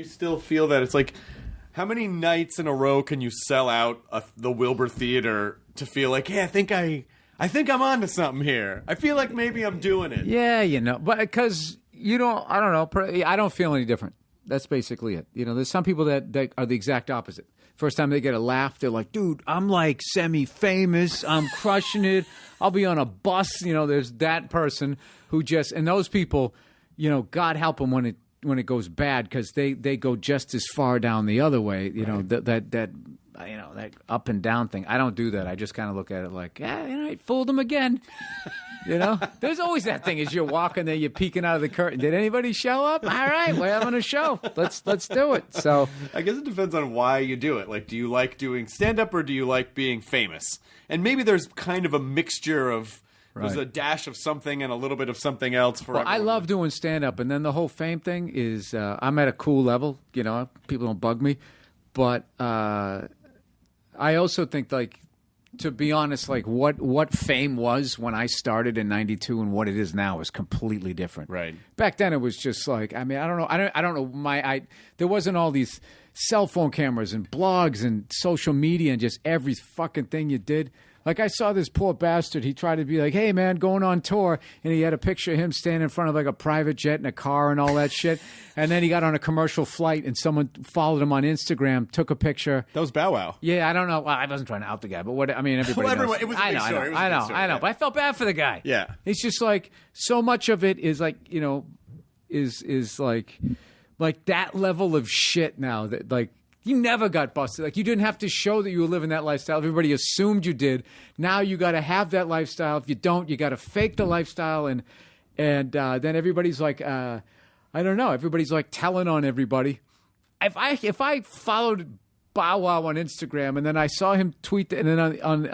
still feel that it's like, how many nights in a row can you sell out the Wilbur Theater to feel like, hey, I think I'm onto something here. I feel like maybe I'm doing it. Yeah, but because I don't know. I don't feel any different. That's basically it. There's some people that are the exact opposite. First time they get a laugh, they're like, dude, I'm like semi-famous. I'm crushing it. I'll be on a bus. There's that person who and those people, God help them when it goes bad, because they go just as far down the other way. That up and down thing. I don't do that. I just kind of look at it like, I fooled them again. There's always that thing as you're walking there, you're peeking out of the curtain. Did anybody show up? All right, we're having a show. Let's do it. So I guess it depends on why you do it. Like, do you like doing stand-up or do you like being famous? And maybe there's kind of a mixture of there's a dash of something and a little bit of something else for everyone. I love doing stand-up, and then the whole fame thing is I'm at a cool level. People don't bug me. But I also think, like, to be honest, like what fame was when I started in '92 and what it is now is completely different. Right. Back then it was just like, I mean, I don't know. There wasn't all these cell phone cameras and blogs and social media and just every fucking thing you did. Like, I saw this poor bastard. He tried to be like, hey, man, going on tour. And he had a picture of him standing in front of like a private jet in a car and all that shit. And then he got on a commercial flight and someone followed him on Instagram, took a picture. That was Bow Wow. Yeah, I don't know. Well, I wasn't trying to out the guy, but everybody knows. It was a big story. I know. But I felt bad for the guy. Yeah. It's just like, so much of it is like, is like that level of shit now that, like, you never got busted. Like, you didn't have to show that you were living that lifestyle. Everybody assumed you did. Now you got to have that lifestyle. If you don't, you got to fake the lifestyle. And then everybody's like, I don't know. Everybody's like telling on everybody. If I followed Bow Wow on Instagram and then I saw him tweet and then on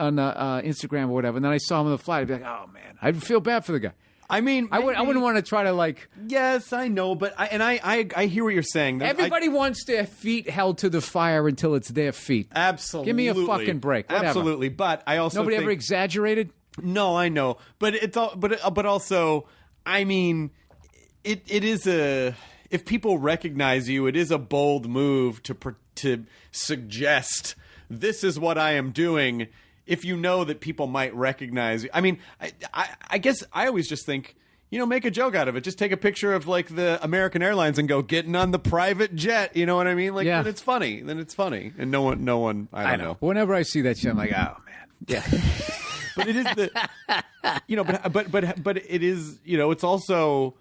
Instagram or whatever, and then I saw him on the flight, I'd be like, oh man, I'd feel bad for the guy. I mean, I wouldn't want to try to, like... Yes, I know, but I hear what you're saying. Everybody wants their feet held to the fire until it's their feet. Absolutely. Give me a fucking break. Whatever. Absolutely, but I also Nobody think... ever exaggerated? No, I know. But it's all, but also, I mean, it is a... If people recognize you, it is a bold move to suggest, this is what I am doing... If you know that people might recognize you. I mean, I guess I always just think, make a joke out of it. Just take a picture of, like, the American Airlines and go, getting on the private jet. You know what I mean? Like, Then it's funny. And no one, I don't know. Whenever I see that shit, I'm like, oh, man. Yeah. But it is but it is, it's also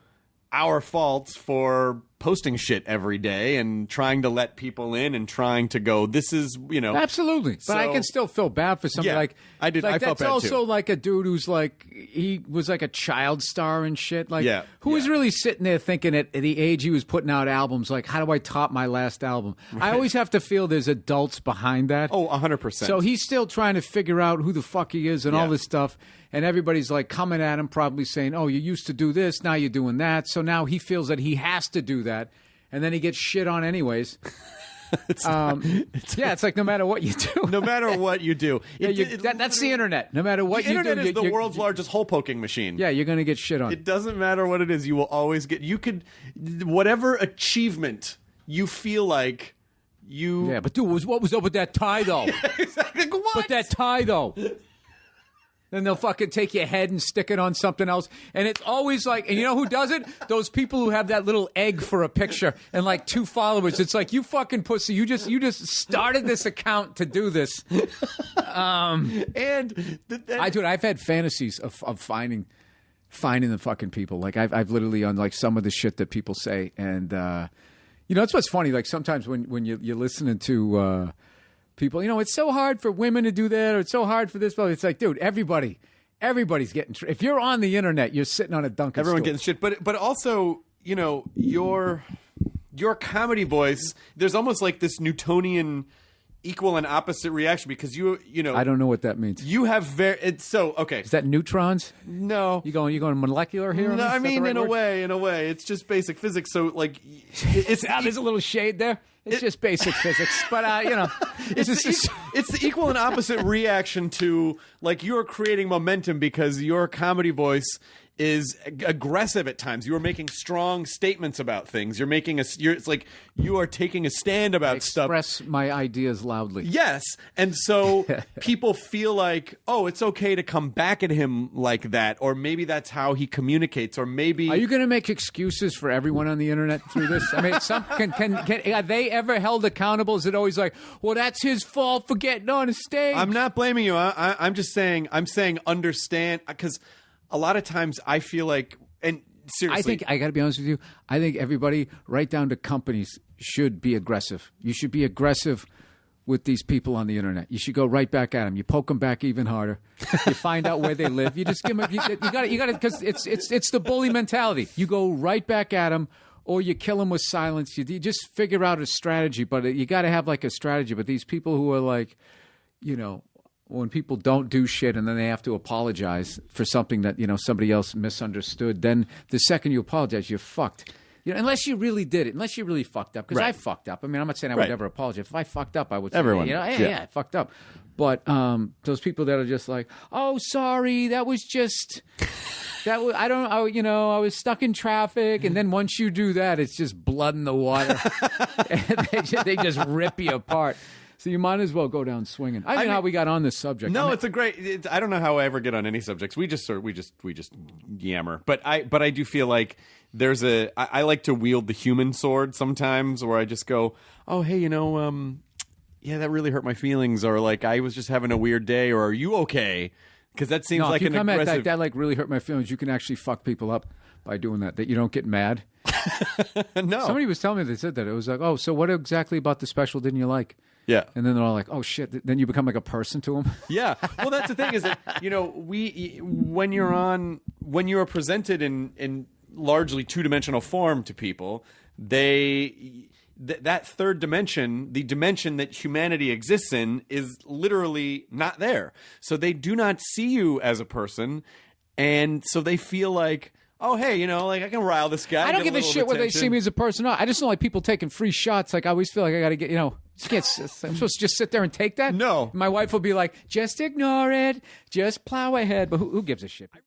our fault for posting shit every day and trying to let people in and trying to go, this is, Absolutely. But I can still feel bad for somebody. Yeah, like I did. Like, I felt that's bad also too. like a dude who's like, he was like a child star and shit. Like, Yeah, who was really sitting there thinking at the age he was putting out albums, like, how do I top my last album? Right. I always have to feel there's adults behind that. Oh, 100%. So he's still trying to figure out who the fuck he is and all this stuff. And everybody's like coming at him, probably saying, oh, you used to do this, now you're doing that. So now he feels that he has to do that. And then he gets shit on anyways. It's like no matter what you do. No matter what you do. That's the internet. No matter what you do. The internet is the world's largest hole-poking machine. Yeah, you're going to get shit on. It doesn't matter what it is. You will always get... Whatever achievement you feel like you... Yeah, but dude, what was up with that tie, though? Yeah, exactly. What? But that tie, though... Then they'll fucking take your head and stick it on something else. And it's always like, and you know who does it? Those people who have that little egg for a picture and like 2 followers. It's like, you fucking pussy. You just started this account to do this. I've had fantasies of finding the fucking people. Like I've literally on like some of the shit that people say. And, that's what's funny. Like sometimes when you're listening to, people, it's so hard for women to do that, or it's so hard for this. But it's like, dude, everybody's getting. If you're on the internet, you're sitting on a Dunkin' Everyone stool. getting shit, but also, your comedy voice. There's almost like this Newtonian equal and opposite reaction because I don't know what that means. You have okay. Is that neutrons? No. You going molecular here? No, I mean, in a way, it's just basic physics. So like, there's a little shade there. It's just basic physics, but it's the equal and opposite reaction to, like, you're creating momentum because your comedy voice is aggressive at times. You are making strong statements about things. You're making it's like you are taking a stand about stuff. Express my ideas loudly. Yes. And so people feel like, oh, it's okay to come back at him like that, or maybe that's how he communicates, or maybe. Are you going to make excuses for everyone on the internet through this? I mean, are they ever held accountable? Is it always like, well, that's his fault for getting on a stage? I'm not blaming you. I'm just saying, understand, because a lot of times I feel like, and seriously. I think, I got to be honest with you, I think everybody, right down to companies, should be aggressive. You should be aggressive with these people on the internet. You should go right back at them. You poke them back even harder. You find out where they live. You just give them, you got to, because it's the bully mentality. You go right back at them, or you kill them with silence. You just figure out a strategy, but you got to have like a strategy. But these people who are like, you know, when people don't do shit and then they have to apologize for something that, you know, somebody else misunderstood, then the second you apologize, you're fucked. You know, unless you really did it, unless you really fucked up. Because I fucked up. I mean, I'm not saying I would never apologize. If I fucked up, I would say, everyone, you know, yeah, I fucked up. But those people that are just like, oh, sorry, that was just... I was stuck in traffic, and then once you do that, it's just blood in the water. they just rip you apart. So you might as well go down swinging. I don't know how we got on this subject. No, it's a great. I don't know how I ever get on any subjects. We just yammer. But I do feel like there's I like to wield the human sword sometimes, where I just go, oh hey, you know, yeah, that really hurt my feelings, or like I was just having a weird day, or are you okay? Because that seems like an aggressive... At that like really hurt my feelings, you can actually fuck people up by doing that you don't get mad. No. Somebody was telling me they said that. It was like, oh, so what exactly about the special didn't you like? Yeah. And then they're all like, oh, shit. Then you become like a person to them. Yeah. Well, that's the thing is that, you know, when you're presented in largely two-dimensional form to people, that third dimension, the dimension that humanity exists in, is literally not there. So they do not see you as a person, and so they feel like, oh, hey, you know, like I can rile this guy. I don't give a shit whether they see me as a person or not. I just don't like people taking free shots. Like I always feel like I got to get, you know, I'm supposed to just sit there and take that? No. My wife will be like, just ignore it. Just plow ahead. But who gives a shit?